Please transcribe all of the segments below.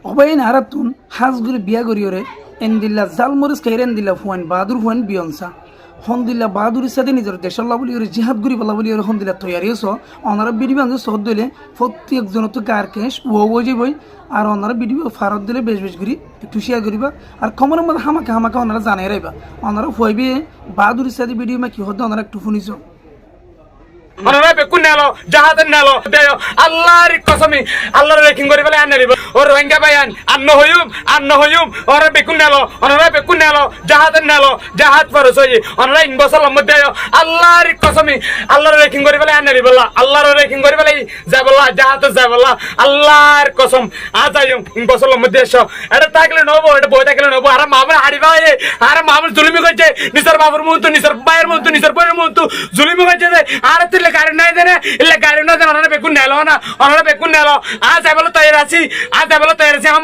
অবাই নারাতুন হাজগুড়ি বিয়া করিওরে এন্দিল্লা জালমরিস খাইরে এন্দিল্লা ফুয়ান বাহাদুর ফুয়ান বিয়নসা হন্দিল্লা বাহাদুরের সাথে নিজের দেশাল্লা বলি ওরে জিহাদ গুড়ি বলা বলি ওরে হন্দিল্লা তৈয়ারি হস অনারা বিডি বান্ধব সহদ দিলে প্রত্যেকজন তো কার কেস ও যাবই আর ওনারা ভিডিও ফারত দিলে বেশ বেশ করি একটু শেয়ার করিবা আর খবরের মধ্যে হামাকা হামাকা ওনারা জানাই রাইবা ওনারা ফুয়াইবে বাহাদুরের সাথে ভিডিও মা কি হতো ওনারা একটু শুনিছ ওনারা বেকুন নেলো জাহাজ নেলো দেয় আল্লাহর কসমি আল্লাহর রেকিং করে ফেলে আনে দিব ও রোহিঙ্গা ভাইয়ান আন্ন হইম ওরা বেকুন নেলো জাহাজ নেলো জাহাজ ফরস হই ওনারা ইনবসাল মধ্যে আল্লাহর কসমি আল্লাহর রেকিং করে ফেলে আনে দিব আল্লাহর রেকিং করে ফেলে যাবলা জাহাজ যাবলা আল্লাহর কসম আজ আইম ইনবসাল মধ্যে এসো এটা থাকলে নবো এটা বই থাকলে নবো আর মামুর হাড়ি ভাই আর মামুর জুলুমি করছে নিসার বাবুর মুন্তু নিসার ভাইয়ের মুন্তু নিসার বইয়ের মুন্তু জুলুমি করছে আর তুই গাড়ি নাই দেনে ইলে গাড়ি না দেন ওনারা বেকুন নেলো না ওনারা বেকুন নেলো আজ যাবলো তৈরি আছি আমার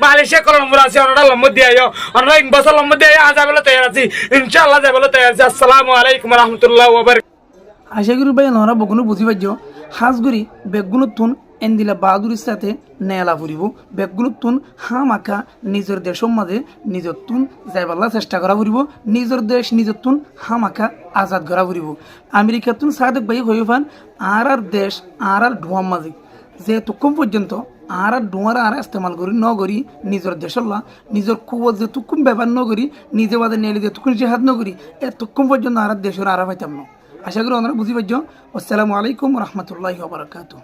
মালয়েশিয়া কলম্বর আছি ওনারা লম্ব দিয়ে আয়ো ওনারা 1 বছর লম্ব দিয়ে আজ যাবলো তৈরি আছি ইনশাআল্লাহ যাবলো তৈরি আছি আসসালামু আলাইকুম ওয়া রাহমাতুল্লাহি ওয়া বারাকাতুহু আশা করি ভাই ওনারা বগুনো বুঝি পাইছো হাজগুড়ি বেগুনো তুন এন্দিলা বাহাদুরের সাথে নেলা ফুরিব বেগুনো তুন হামাকা নিজের দেশের মাঝে নিজের তুন যাইবাল্লা চেষ্টা করা ফুরিব নিজের দেশ নিজের তুন হামাকা আজাদ করা ফুরিব আমেরিকার তুন সাদেক ভাই হয়ে ফান আর দেশ আর ধোঁয়ার মাঝে যে তখন পর্যন্ত আর ডোঁয়ার আর ইস্তেমাল করি ন করি নিজের দেশল্লা নিজের কুবত যে তুকুম ব্যবহার ন করি নিজে বাদে নেলি যে তুকুন জেহাদ ন করি এতক্ষণ পর্যন্ত আর দেশের আর পাইতাম না আশা করি ওনারা বুঝি পাইছ আসসালামু আলাইকুম রহমতুল্লাহি ওয়া বারাকাতুহু।